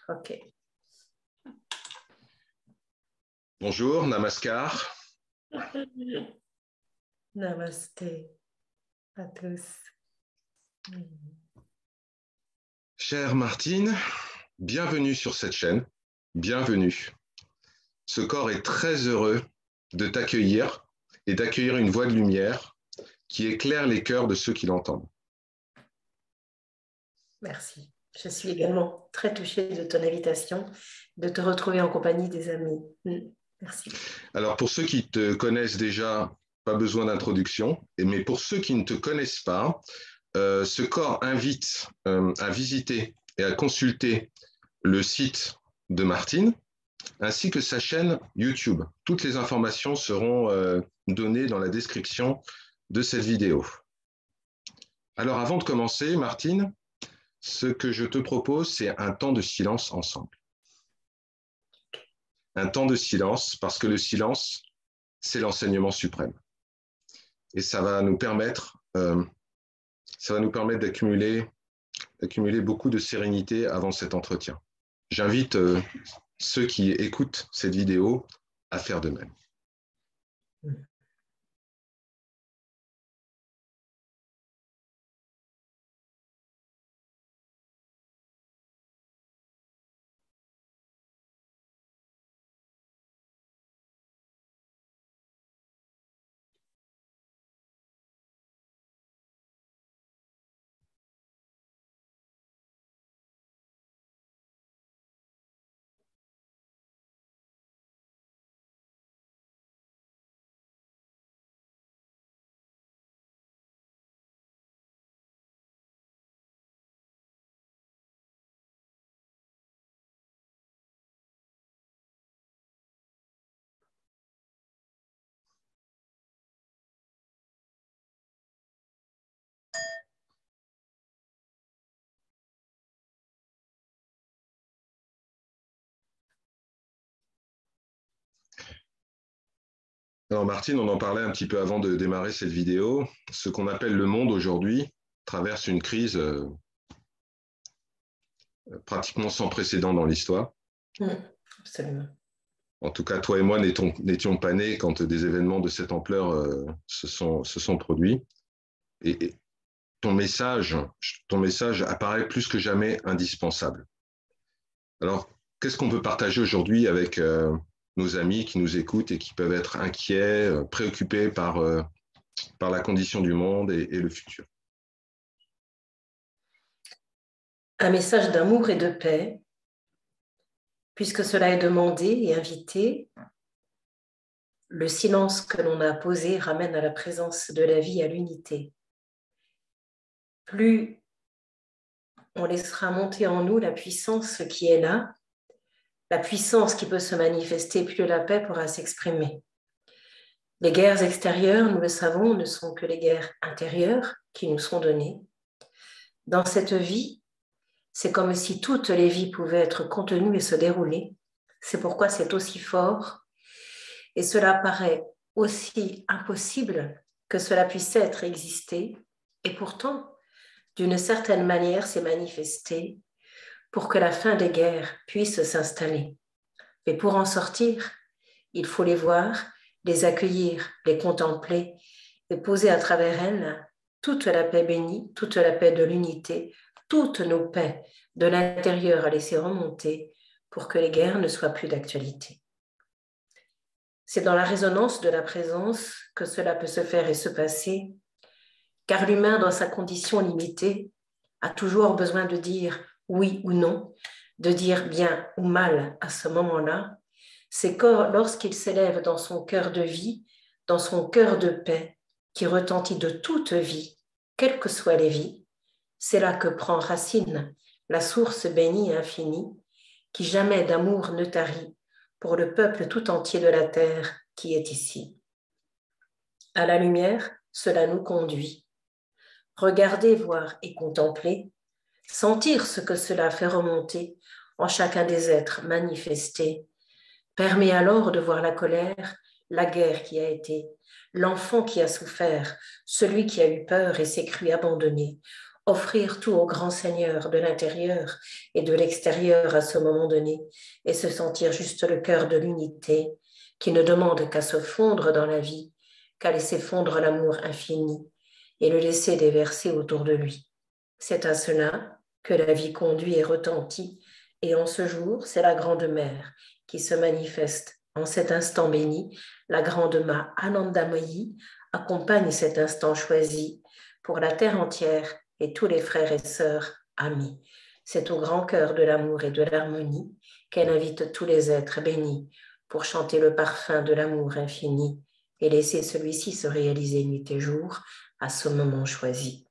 Ok. Bonjour, namaskar. Namasté à tous. Chère Martine, bienvenue sur cette chaîne. Bienvenue. Ce corps est très heureux de t'accueillir et d'accueillir une voix de lumière qui éclaire les cœurs de ceux qui l'entendent. Merci. Je suis également très touchée de ton invitation, de te retrouver en compagnie des amis. Merci. Alors, pour ceux qui te connaissent déjà, pas besoin d'introduction, mais pour ceux qui ne te connaissent pas, ce corps invite à visiter et à consulter le site de Martine, ainsi que sa chaîne YouTube. Toutes les informations seront données dans la description de cette vidéo. Alors, avant de commencer, Martine, ce que je te propose, c'est un temps de silence ensemble. Un temps de silence, parce que le silence, c'est l'enseignement suprême. Et ça va nous permettre d'accumuler beaucoup de sérénité avant cet entretien. J'invite ceux qui écoutent cette vidéo à faire de même. Alors Martine, on en parlait un petit peu avant de démarrer cette vidéo. Ce qu'on appelle le monde aujourd'hui traverse une crise pratiquement sans précédent dans l'histoire. Absolument. En tout cas, toi et moi n'étions pas nés quand des événements de cette ampleur se sont produits. Et ton message apparaît plus que jamais indispensable. Alors, qu'est-ce qu'on peut partager aujourd'hui avec nos amis qui nous écoutent et qui peuvent être inquiets, préoccupés par la condition du monde et le futur? Un message d'amour et de paix, puisque cela est demandé et invité. Le silence que l'on a posé ramène à la présence de la vie, à l'unité. Plus on laissera monter en nous la puissance qui est là, la puissance qui peut se manifester, plus la paix pourra s'exprimer. Les guerres extérieures, nous le savons, ne sont que les guerres intérieures qui nous sont données. Dans cette vie, c'est comme si toutes les vies pouvaient être contenues et se dérouler. C'est pourquoi c'est aussi fort. Et cela paraît aussi impossible que cela puisse être existé. Et pourtant, d'une certaine manière, c'est manifesté pour que la fin des guerres puisse s'installer. Mais pour en sortir, il faut les voir, les accueillir, les contempler et poser à travers elles toute la paix bénie, toute la paix de l'unité, toutes nos paix de l'intérieur à laisser remonter pour que les guerres ne soient plus d'actualité. C'est dans la résonance de la présence que cela peut se faire et se passer, car l'humain, dans sa condition limitée, a toujours besoin de dire oui ou non, de dire bien ou mal à ce moment-là. C'est que lorsqu'il s'élève dans son cœur de vie, dans son cœur de paix, qui retentit de toute vie, quelles que soient les vies, c'est là que prend racine la source bénie et infinie, qui jamais d'amour ne tarit pour le peuple tout entier de la terre qui est ici. À la lumière, cela nous conduit. Regarder, voir et contempler, sentir ce que cela fait remonter en chacun des êtres manifestés, permet alors de voir la colère, la guerre qui a été, l'enfant qui a souffert, celui qui a eu peur et s'est cru abandonné, offrir tout au grand Seigneur de l'intérieur et de l'extérieur à ce moment donné, et se sentir juste le cœur de l'unité, qui ne demande qu'à se fondre dans la vie, qu'à laisser fondre l'amour infini et le laisser déverser autour de lui. C'est à cela que la vie conduit et retentit, et en ce jour, c'est la Grande Mère qui se manifeste en cet instant béni. La Grande Ma Anandamayi accompagne cet instant choisi pour la terre entière et tous les frères et sœurs amis. C'est au grand cœur de l'amour et de l'harmonie qu'elle invite tous les êtres bénis pour chanter le parfum de l'amour infini et laisser celui-ci se réaliser nuit et jour à ce moment choisi.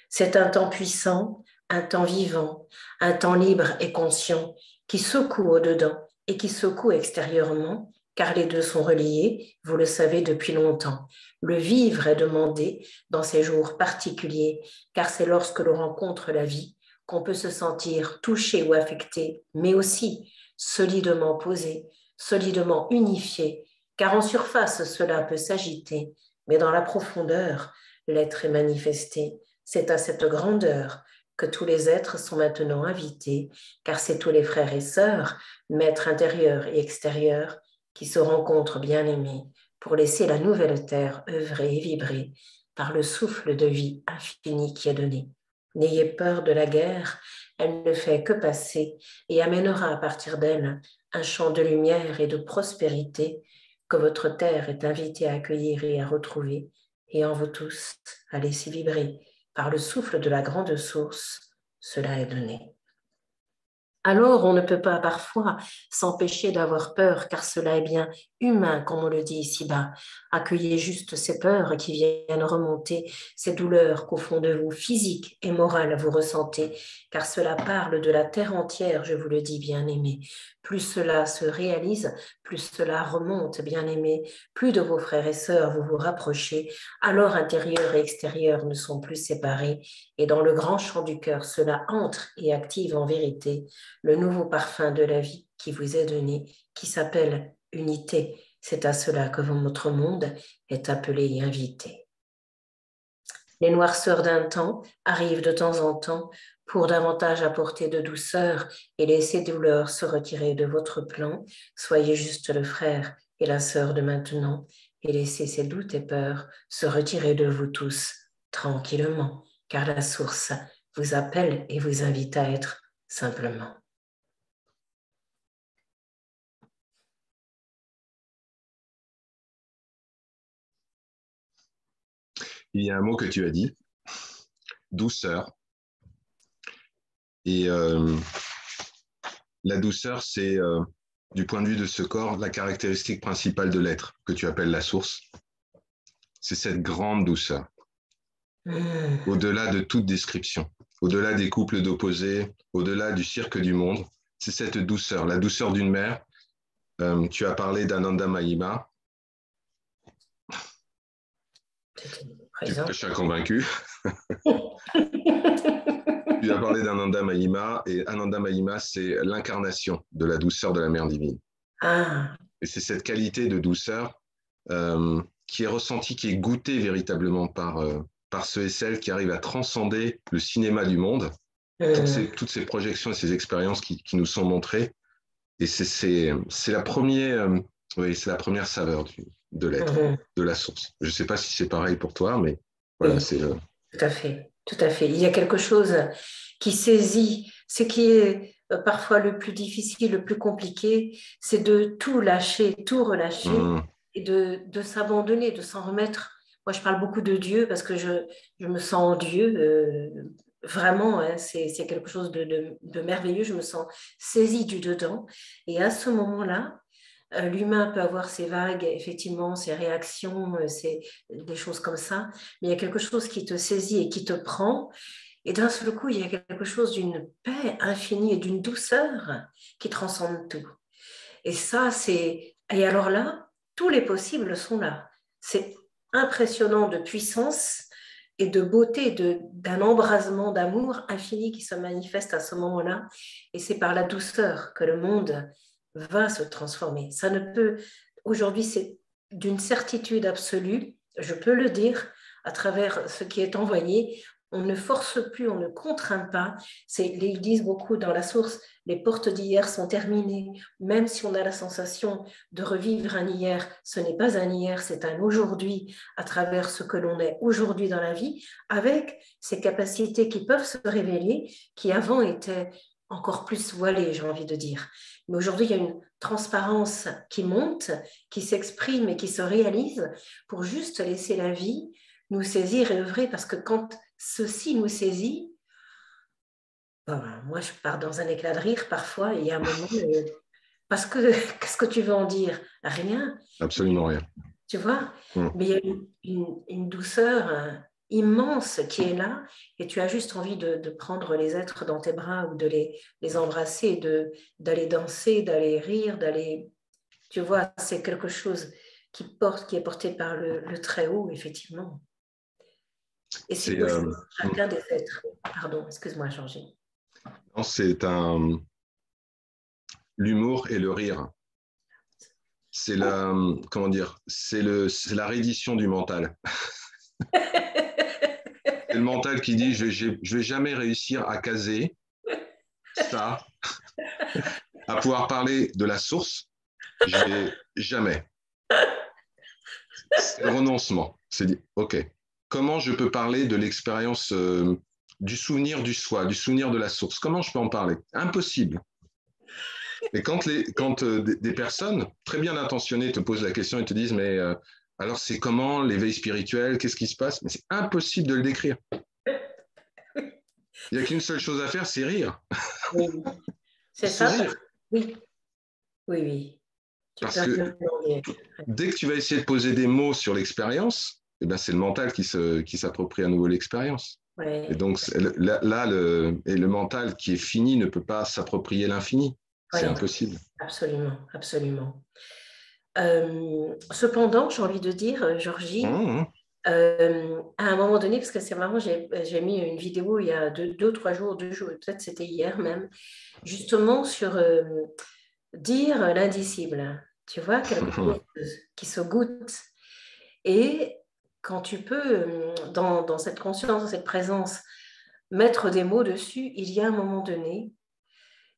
C'est un temps puissant, un temps vivant, un temps libre et conscient qui secoue au-dedans et qui secoue extérieurement, car les deux sont reliés, vous le savez depuis longtemps. Le vivre est demandé dans ces jours particuliers, car c'est lorsque l'on rencontre la vie qu'on peut se sentir touché ou affecté, mais aussi solidement posé, solidement unifié, car en surface cela peut s'agiter, mais dans la profondeur, l'être est manifesté. C'est à cette grandeur que tous les êtres sont maintenant invités, car c'est tous les frères et sœurs, maîtres intérieurs et extérieurs, qui se rencontrent bien-aimés pour laisser la nouvelle terre œuvrer et vibrer par le souffle de vie infini qui est donné. N'ayez peur de la guerre, elle ne fait que passer et amènera à partir d'elle un champ de lumière et de prospérité que votre terre est invitée à accueillir et à retrouver, et en vous tous à laisser vibrer par le souffle de la grande source, cela est donné. Alors, on ne peut pas parfois s'empêcher d'avoir peur, car cela est bien humain, comme on le dit ici-bas. Accueillez juste ces peurs qui viennent remonter, ces douleurs qu'au fond de vous, physiques et morales, vous ressentez, car cela parle de la terre entière, je vous le dis, bien-aimés. Plus cela se réalise, plus cela remonte, bien-aimés, plus de vos frères et sœurs vous vous rapprochez, alors intérieur et extérieur ne sont plus séparés, et dans le grand champ du cœur, cela entre et active en vérité le nouveau parfum de la vie qui vous est donné, qui s'appelle unité. C'est à cela que votre monde est appelé et invité. Les noirceurs d'un temps arrivent de temps en temps pour davantage apporter de douceur et laisser douleur se retirer de votre plan. Soyez juste le frère et la sœur de maintenant et laissez ces doutes et peurs se retirer de vous tous tranquillement, car la source vous appelle et vous invite à être simplement. Il y a un mot que tu as dit, douceur. Et la douceur, c'est, du point de vue de ce corps, la caractéristique principale de l'être, que tu appelles la source. C'est cette grande douceur, au-delà de toute description, au-delà des couples d'opposés, au-delà du cirque du monde. C'est cette douceur, la douceur d'une mère. Tu as parlé d'Ananda Mahima. Tu prêches un convaincu. Tu as parlé d'Ananda Mahima, et Ananda Mahima, c'est l'incarnation de la douceur de la mère divine. Ah. Et c'est cette qualité de douceur qui est ressentie, qui est goûtée véritablement par ceux et celles qui arrivent à transcender le cinéma du monde, toutes ces projections et ces expériences qui nous sont montrées. Et c'est la première, oui, c'est la première saveur de l'être, de la source. Je ne sais pas si c'est pareil pour toi, mais voilà, oui, c'est... tout à fait, tout à fait. Il y a quelque chose qui saisit, ce qui est parfois le plus difficile, le plus compliqué, c'est de tout lâcher, tout relâcher et de s'abandonner, de s'en remettre. Moi, je parle beaucoup de Dieu parce que je me sens en Dieu. Vraiment, hein, c'est quelque chose de merveilleux. Je me sens saisie du dedans. Et à ce moment-là, l'humain peut avoir ses vagues, effectivement, ses réactions, des choses comme ça, mais il y a quelque chose qui te saisit et qui te prend, et d'un seul coup, il y a quelque chose d'une paix infinie et d'une douceur qui transcende tout. Et ça, et alors là, tous les possibles sont là. C'est impressionnant de puissance et de beauté, d'un embrasement d'amour infini qui se manifeste à ce moment-là, et c'est par la douceur que le monde va se transformer. Ça ne peut, aujourd'hui, c'est d'une certitude absolue, je peux le dire, à travers ce qui est envoyé, on ne force plus, on ne contraint pas. Ils disent beaucoup dans la source, les portes d'hier sont terminées. Même si on a la sensation de revivre un hier, ce n'est pas un hier, c'est un aujourd'hui à travers ce que l'on est aujourd'hui dans la vie, avec ces capacités qui peuvent se révéler, qui avant étaient encore plus voilées, j'ai envie de dire. Mais aujourd'hui, il y a une transparence qui monte, qui s'exprime et qui se réalise pour juste laisser la vie nous saisir et œuvrer, parce que quand ceci nous saisit, moi je pars dans un éclat de rire parfois, et il y a un moment, parce que qu'est-ce que tu veux en dire? Rien. Absolument rien. Tu vois? Mais il y a une douceur immense qui est là, et tu as juste envie de prendre les êtres dans tes bras ou de les embrasser, d'aller danser, d'aller rire, d'aller... Tu vois, c'est quelque chose qui est porté par le Très-Haut, effectivement. Et c'est chacun des êtres. Pardon, excuse-moi, Georgie. Non, c'est l'humour et le rire. C'est la, comment dire, c'est la reddition du mental. C'est le mental qui dit, je vais jamais réussir à caser ça, à pouvoir parler de la source. Je vais jamais. C'est le renoncement. C'est dit, OK, comment je peux parler de l'expérience du souvenir du soi, du souvenir de la source? Comment je peux en parler? Impossible. Et quand des personnes très bien intentionnées te posent la question et te disent, mais alors c'est comment l'éveil spirituel? Qu'est-ce qui se passe? Mais c'est impossible de le décrire. Il n'y a qu'une seule chose à faire, c'est rire. Oui, c'est ça. Rire. Oui, oui, oui. Parce que dès que tu vas essayer de poser des mots sur l'expérience, eh ben, c'est le mental qui s'approprie à nouveau l'expérience. Ouais. Et donc là, le mental qui est fini ne peut pas s'approprier l'infini. C'est impossible. Absolument, absolument. Cependant, j'ai envie de dire, Georgie, à un moment donné, parce que c'est marrant, j'ai mis une vidéo il y a deux ou trois jours, peut-être c'était hier même, justement sur dire l'indicible. Tu vois, quelque chose qui se goûte. Et quand tu peux, dans cette conscience, dans cette présence, mettre des mots dessus, il y a un moment donné,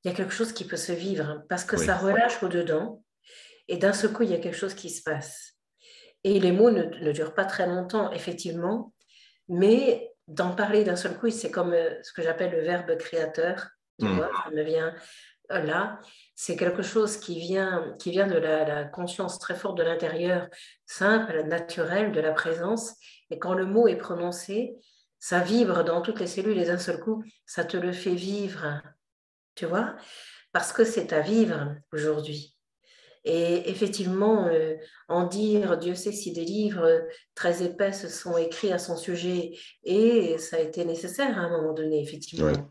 il y a quelque chose qui peut se vivre, parce que ça relâche au-dedans, et d'un seul coup, il y a quelque chose qui se passe. Et les mots ne durent pas très longtemps, effectivement, mais d'en parler d'un seul coup, c'est comme ce que j'appelle le verbe créateur, tu vois, ça me vient là. C'est quelque chose qui vient de la conscience très forte de l'intérieur, simple, naturelle, de la présence. Et quand le mot est prononcé, ça vibre dans toutes les cellules et d'un seul coup, ça te le fait vivre, tu vois, parce que c'est à vivre aujourd'hui. Et effectivement, en dire, Dieu sait si des livres très épais se sont écrits à son sujet, et ça a été nécessaire à un moment donné, effectivement. Ouais.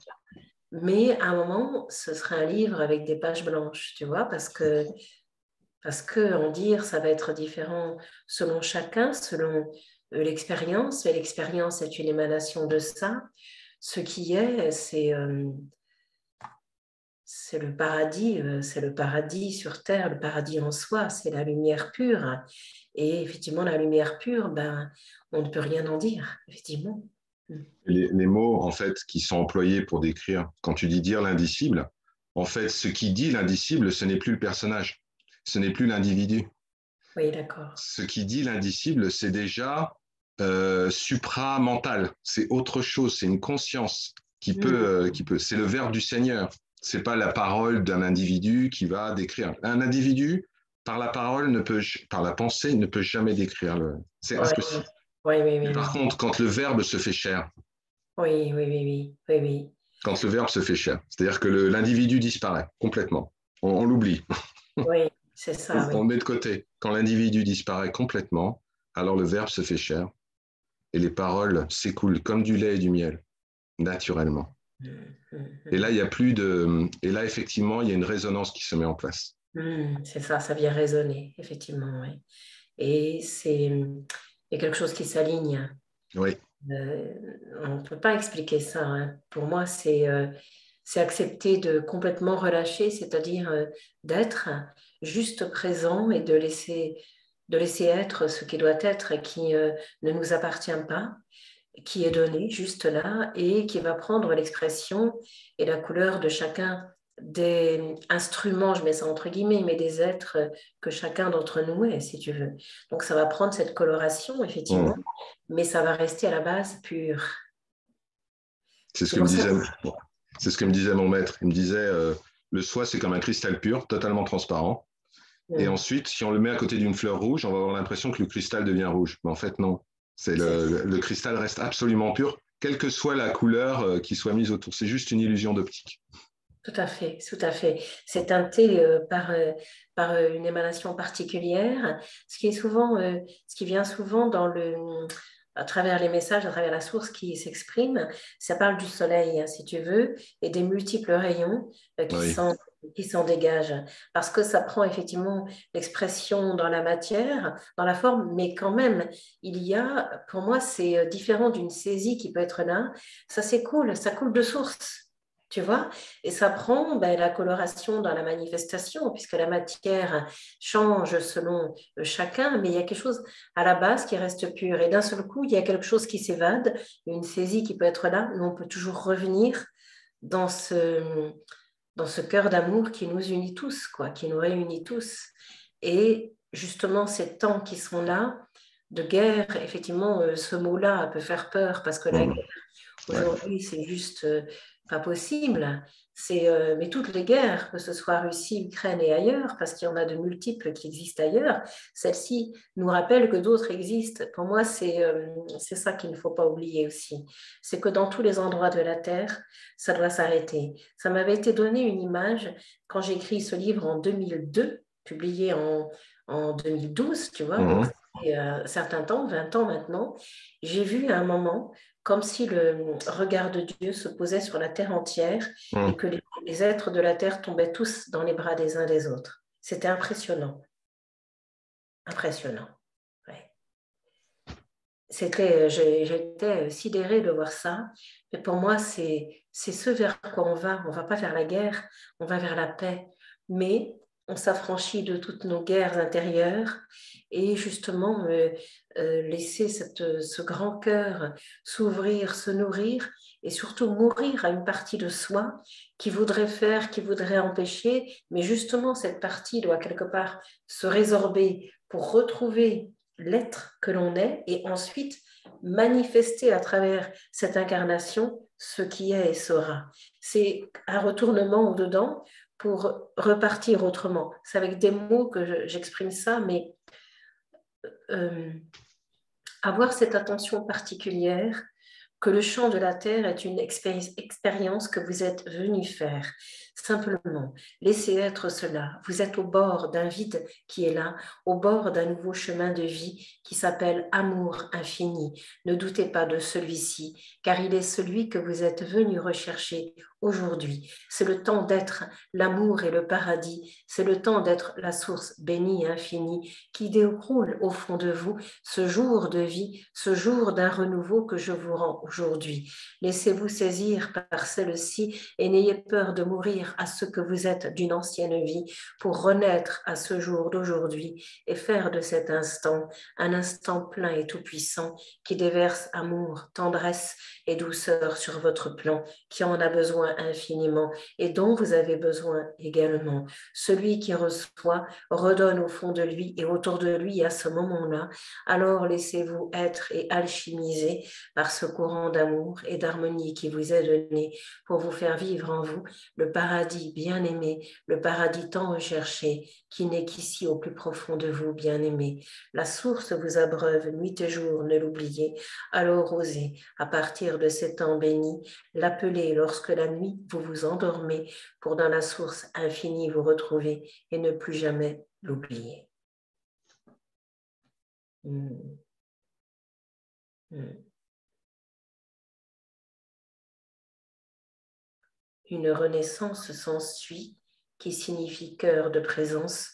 Mais à un moment, ce sera un livre avec des pages blanches, tu vois, parce que en dire, ça va être différent selon chacun, selon l'expérience, et l'expérience est une émanation de ça. Ce qui est, c'est le paradis sur terre, le paradis en soi, c'est la lumière pure. Et effectivement, la lumière pure, on ne peut rien en dire, effectivement. Les mots, en fait, qui sont employés pour décrire, quand tu dis dire l'indicible, en fait, ce qui dit l'indicible, ce n'est plus le personnage, ce n'est plus l'individu. Oui, d'accord. Ce qui dit l'indicible, c'est déjà supramental, c'est autre chose, c'est une conscience qui peut, c'est le verbe du Seigneur. C'est pas la parole d'un individu qui va décrire. Un individu, par la parole, par la pensée, ne peut jamais décrire. C'est impossible. Oui. Par contre, quand le verbe se fait chair. Oui. Quand le verbe se fait chair. C'est-à-dire que l'individu disparaît complètement. On l'oublie. Oui, c'est ça. On le met de côté. Quand l'individu disparaît complètement, alors le verbe se fait chair et les paroles s'écoulent comme du lait et du miel, naturellement. Et là, il y a plus de. Et là, effectivement, il y a une résonance qui se met en place. C'est ça vient résonner, effectivement. Oui. Et il y a quelque chose qui s'aligne. Oui. On ne peut pas expliquer ça. Hein. Pour moi, c'est accepter de complètement relâcher, c'est-à-dire d'être juste présent et de laisser être ce qui doit être et qui ne nous appartient pas. qui est donné juste là et qui va prendre l'expression et la couleur de chacun des instruments, je mets ça entre guillemets, mais des êtres que chacun d'entre nous est, si tu veux. Donc ça va prendre cette coloration, effectivement, mais ça va rester à la base pur. C'est ce C'est que me pour ça disait, que... c'est ce que me disait mon maître. Il me disait, le soie, c'est comme un cristal pur, totalement transparent. Et ensuite, si on le met à côté d'une fleur rouge, on va avoir l'impression que le cristal devient rouge. Mais en fait, non. C'est le cristal reste absolument pur, quelle que soit la couleur qui soit mise autour. C'est juste une illusion d'optique. Tout à fait, tout à fait. C'est teinté par une émanation particulière, ce qui vient souvent à travers les messages, à travers la source qui s'exprime. Ça parle du soleil, hein, si tu veux, et des multiples rayons Oui, qui s'en dégagent. Parce que ça prend effectivement l'expression dans la matière, dans la forme, mais quand même, pour moi, c'est différent d'une saisie qui peut être là. Ça s'écoule, ça coule de source. Tu vois, et ça prend la coloration dans la manifestation, puisque la matière change selon chacun, mais il y a quelque chose à la base qui reste pur. Et d'un seul coup, il y a quelque chose qui s'évade, une saisie qui peut être là, mais on peut toujours revenir dans dans ce cœur d'amour qui nous unit tous, quoi, qui nous réunit tous. Et justement, ces temps qui sont là, de guerre, effectivement, ce mot-là peut faire peur, parce que la guerre, ouais. aujourd'hui, c'est juste pas possible. Mais toutes les guerres, que ce soit Russie, Ukraine et ailleurs, parce qu'il y en a de multiples qui existent ailleurs, celles-ci nous rappellent que d'autres existent. Pour moi, c'est ça qu'il ne faut pas oublier aussi. C'est que dans tous les endroits de la Terre, ça doit s'arrêter. Ça m'avait été donné une image quand j'ai écrit ce livre en 2002, publié en 2012, tu vois, donc c'est un certain temps, 20 ans maintenant. J'ai vu à un moment comme si le regard de Dieu se posait sur la terre entière et que les êtres de la terre tombaient tous dans les bras des uns des autres. C'était impressionnant. Impressionnant. Ouais. J'étais sidérée de voir ça. Mais pour moi, c'est ce vers quoi on va. On ne va pas vers la guerre, on va vers la paix. Mais on s'affranchit de toutes nos guerres intérieures et justement laisser ce grand cœur s'ouvrir, se nourrir et surtout mourir à une partie de soi qui voudrait faire, qui voudrait empêcher. Mais justement, cette partie doit quelque part se résorber pour retrouver l'être que l'on est et ensuite manifester à travers cette incarnation ce qui est et sera. C'est un retournement au-dedans pour repartir autrement. C'est avec des mots que j'exprime ça, mais avoir cette attention particulière que le chant de la terre est une expérience que vous êtes venu faire. Simplement, laissez être cela. Vous êtes au bord d'un vide qui est là, au bord d'un nouveau chemin de vie qui s'appelle amour infini. Ne doutez pas de celui-ci, car il est celui que vous êtes venu rechercher aujourd'hui. C'est le temps d'être l'amour et le paradis. C'est le temps d'être la source bénie et infinie qui déroule au fond de vous ce jour de vie, ce jour d'un renouveau que je vous rends aujourd'hui. Laissez-vous saisir par celle-ci et n'ayez peur de mourir à ce que vous êtes d'une ancienne vie pour renaître à ce jour d'aujourd'hui et faire de cet instant un instant plein et tout-puissant qui déverse amour, tendresse et douceur sur votre plan, qui en a besoin infiniment et dont vous avez besoin également. Celui qui reçoit redonne au fond de lui et autour de lui à ce moment-là. Alors laissez-vous être et alchimiser par ce courant d'amour et d'harmonie qui vous est donné pour vous faire vivre en vous le paradis bien-aimé, le paradis tant recherché, qui n'est qu'ici au plus profond de vous, bien-aimé. La source vous abreuve nuit et jour, ne l'oubliez. Alors osez, à partir de ces temps bénis, l'appeler lorsque la nuit vous vous endormez, pour dans la source infinie vous retrouver et ne plus jamais l'oublier. Une renaissance s'ensuit qui signifie cœur de présence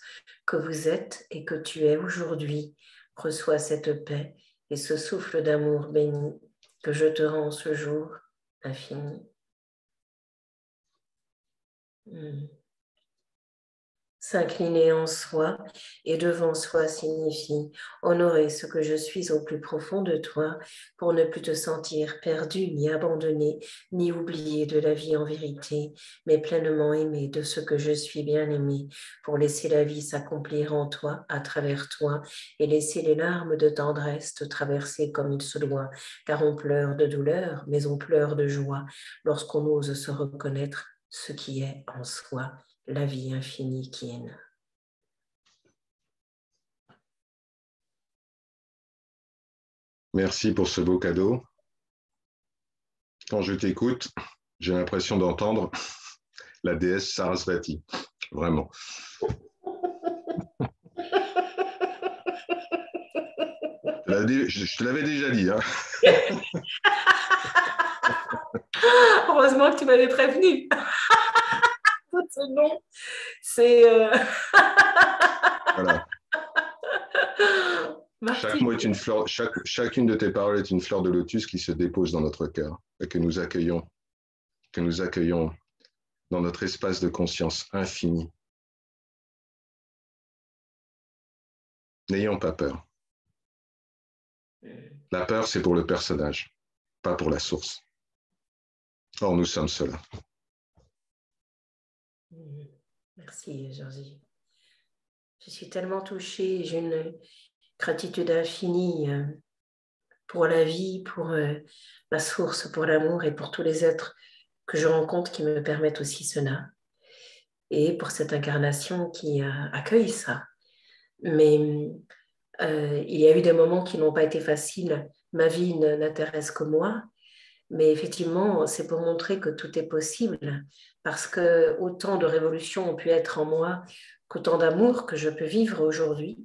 que vous êtes et que tu es aujourd'hui. Reçois cette paix et ce souffle d'amour béni que je te rends ce jour infini. S'incliner en soi et devant soi signifie honorer ce que je suis au plus profond de toi pour ne plus te sentir perdu, ni abandonné, ni oublié de la vie en vérité, mais pleinement aimé de ce que je suis bien aimé pour laisser la vie s'accomplir en toi, à travers toi, et laisser les larmes de tendresse te traverser comme il se doit, car on pleure de douleur, mais on pleure de joie lorsqu'on ose se reconnaître ce qui est en soi. La vie infinie qui est là. Merci pour ce beau cadeau. Quand je t'écoute, j'ai l'impression d'entendre la déesse Sarasvati. Vraiment. Je te l'avais déjà dit. Hein. Heureusement que tu m'avais prévenu. Ce nom, c'est... Voilà. Chaque mot est une fleur, chacune de tes paroles est une fleur de lotus qui se dépose dans notre cœur et que nous accueillons dans notre espace de conscience infini. N'ayons pas peur. La peur, c'est pour le personnage, pas pour la source. Or, nous sommes cela. Merci, Georgie. Je suis tellement touchée, j'ai une gratitude infinie pour la vie, pour la source, pour l'amour et pour tous les êtres que je rencontre qui me permettent aussi cela. Et pour cette incarnation qui accueille ça. Mais il y a eu des moments qui n'ont pas été faciles. Ma vie n'intéresse que moi. Mais effectivement, c'est pour montrer que tout est possible. Parce que autant de révolutions ont pu être en moi qu'autant d'amour que je peux vivre aujourd'hui.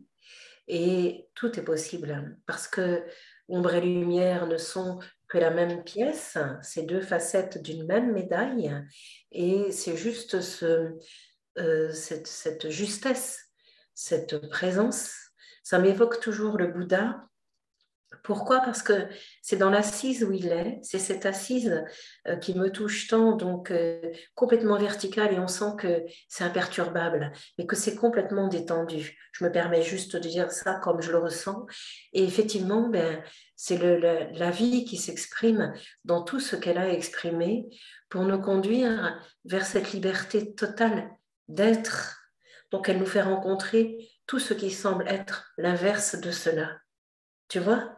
Et tout est possible. Parce que ombre et lumière ne sont que la même pièce. C'est deux facettes d'une même médaille. Et c'est juste cette justesse, cette présence. Ça m'évoque toujours le Bouddha. Pourquoi? Parce que c'est dans l'assise où il est, c'est cette assise qui me touche tant, donc complètement verticale et on sent que c'est imperturbable, mais que c'est complètement détendu. Je me permets juste de dire ça comme je le ressens. Et effectivement, c'est la vie qui s'exprime dans tout ce qu'elle a exprimé pour nous conduire vers cette liberté totale d'être. Donc elle nous fait rencontrer tout ce qui semble être l'inverse de cela. Tu vois,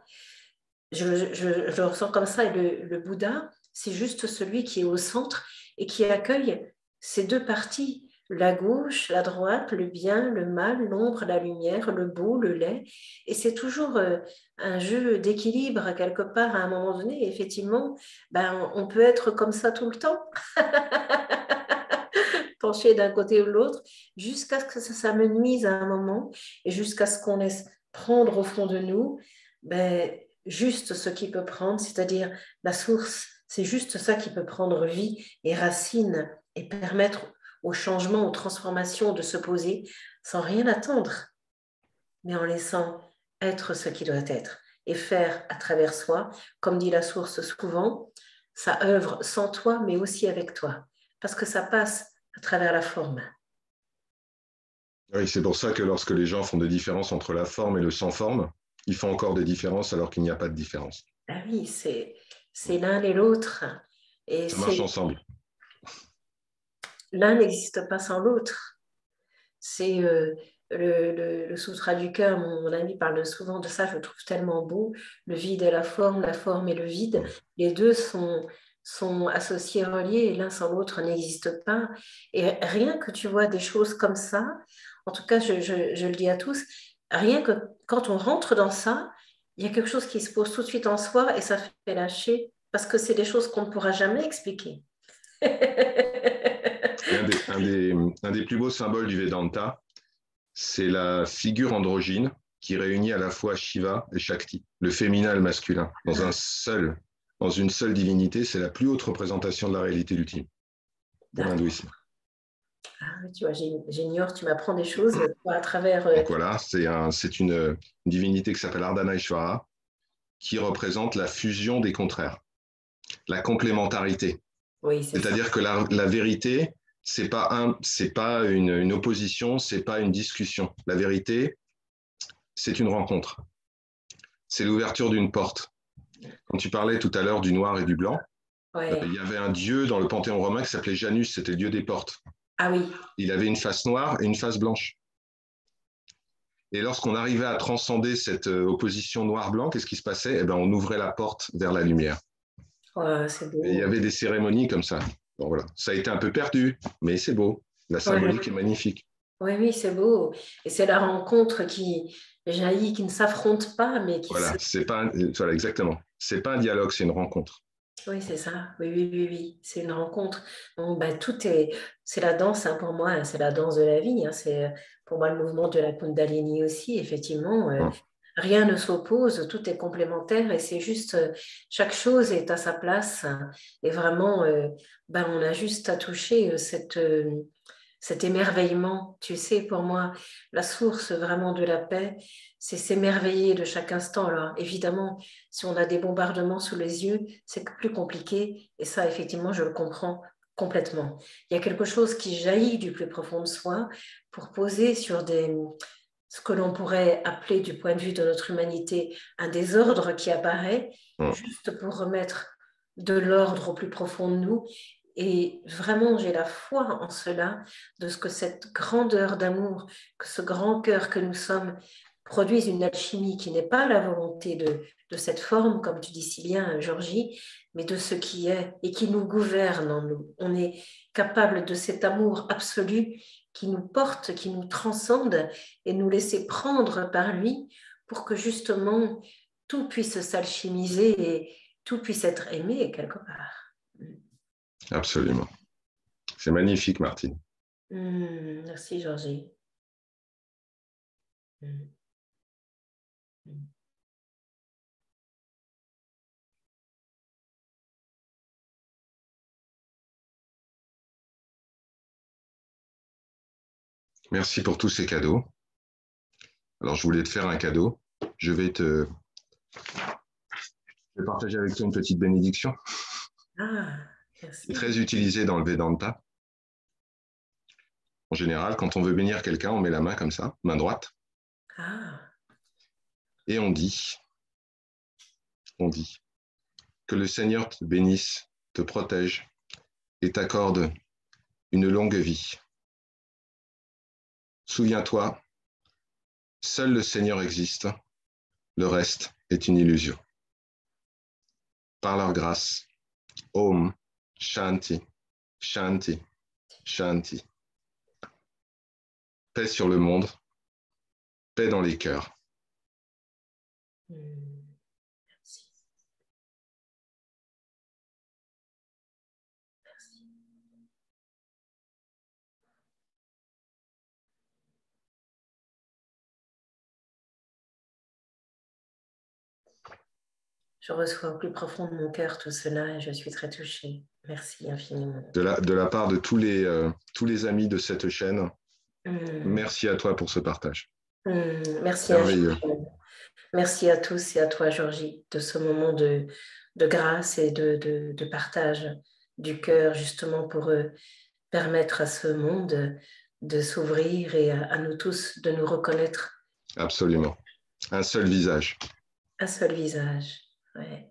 je le ressens comme ça. Et le Bouddha, c'est juste celui qui est au centre et qui accueille ces deux parties, la gauche, la droite, le bien, le mal, l'ombre, la lumière, le beau, le laid. Et c'est toujours un jeu d'équilibre quelque part à un moment donné. Et effectivement, on peut être comme ça tout le temps, penché d'un côté ou de l'autre, jusqu'à ce que ça me nuise à un moment et jusqu'à ce qu'on laisse prendre au fond de nous juste ce qui peut prendre, c'est-à-dire la source, c'est juste ça qui peut prendre vie et racine et permettre au changement, aux transformations de se poser sans rien attendre, mais en laissant être ce qui doit être et faire à travers soi, comme dit la source souvent, ça œuvre sans toi, mais aussi avec toi, parce que ça passe à travers la forme. Oui, c'est pour ça que lorsque les gens font des différences entre la forme et le sans forme, ils font encore des différences alors qu'il n'y a pas de différence. Ah oui, c'est l'un et l'autre. Et ça marche ensemble. L'un n'existe pas sans l'autre. C'est le sutra du cœur, mon ami parle souvent de ça, je le trouve tellement beau. Le vide et la forme et le vide, les deux sont associés, reliés, et l'un sans l'autre n'existe pas. Et rien que tu vois des choses comme ça, en tout cas, je le dis à tous, rien que quand on rentre dans ça, il y a quelque chose qui se pose tout de suite en soi et ça fait lâcher, parce que c'est des choses qu'on ne pourra jamais expliquer. Un des plus beaux symboles du Vedanta, c'est la figure androgyne qui réunit à la fois Shiva et Shakti, le féminin et le masculin, dans une seule divinité. C'est la plus haute représentation de la réalité ultime pour l'hindouisme. Ah, tu vois, j'ignore, tu m'apprends des choses à travers... Donc voilà, c'est une divinité qui s'appelle Ardhanashvara, qui représente la fusion des contraires, la complémentarité. Oui, c'est-à-dire que la vérité, c'est pas une opposition, c'est pas une discussion. La vérité, c'est une rencontre. C'est l'ouverture d'une porte. Quand tu parlais tout à l'heure du noir et du blanc, Ouais. il y avait un dieu dans le panthéon romain qui s'appelait Janus, c'était le dieu des portes. Ah oui. Il avait une face noire et une face blanche. Et lorsqu'on arrivait à transcender cette opposition noir-blanc, qu'est-ce qui se passait? Eh ben, on ouvrait la porte vers la lumière. Ouais, c'est Et il y beau. avait des cérémonies comme ça. Bon, voilà. Ça a été un peu perdu, mais c'est beau. La Ouais. symbolique est magnifique. Oui, oui, c'est beau. Et c'est la rencontre qui jaillit, qui ne s'affronte pas, mais qui se... Voilà, voilà, exactement. C'est pas un dialogue, c'est une rencontre. Oui, c'est ça. Oui, oui, oui, oui. C'est une rencontre. Donc, bah, c'est la danse hein, pour moi, hein, c'est la danse de la vie. Hein. C'est pour moi le mouvement de la Kundalini aussi, effectivement. Hum, Rien ne s'oppose, tout est complémentaire et c'est juste, chaque chose est à sa place. Hein. Et vraiment, ben, on a juste à toucher cet émerveillement. Tu sais, pour moi, la source vraiment de la paix, c'est s'émerveiller de chaque instant. Alors, évidemment, si on a des bombardements sous les yeux, c'est plus compliqué. Et ça, effectivement, je le comprends complètement. Il y a quelque chose qui jaillit du plus profond de soi pour poser sur ce que l'on pourrait appeler du point de vue de notre humanité un désordre qui apparaît, hum. juste pour remettre de l'ordre au plus profond de nous. Et vraiment, j'ai la foi en cela, de ce que cette grandeur d'amour, que ce grand cœur que nous sommes, produise une alchimie qui n'est pas la volonté de cette forme, comme tu dis si bien, Georgie, mais de ce qui est et qui nous gouverne en nous. On est capable de cet amour absolu qui nous porte, qui nous transcende et nous laisser prendre par lui pour que justement tout puisse s'alchimiser et tout puisse être aimé quelque part. Absolument. C'est magnifique, Martine. Merci Georgie. Mm. Mm. Merci pour tous ces cadeaux. Alors, je voulais te faire un cadeau. Je vais partager avec toi une petite bénédiction Ah, qui est merci. très utilisée dans le Vedanta. En général, quand on veut bénir quelqu'un, on met la main comme ça, main droite, Ah, et on dit que le Seigneur te bénisse, te protège et t'accorde une longue vie. Souviens-toi, seul le Seigneur existe, le reste est une illusion. Par leur grâce, Om Shanti, Shanti, Shanti. Paix sur le monde, paix dans les cœurs. merci. Merci. Je reçois au plus profond de mon cœur tout cela et je suis très touchée. Merci infiniment. De la part de tous les amis de cette chaîne, Mm. merci à toi pour ce partage. Merci Merveilleux. infiniment. Merci à tous et à toi, Georgie, de ce moment de grâce et de partage du cœur, justement pour permettre à ce monde de s'ouvrir et à nous tous de nous reconnaître Absolument. Un seul visage. un seul visage. Ouais,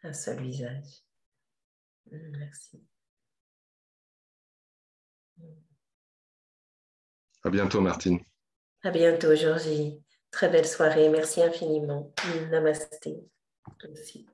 un seul visage. Merci. À bientôt, Martine. À bientôt, Georgie. Très belle soirée. Merci infiniment. Namasté. Toi aussi.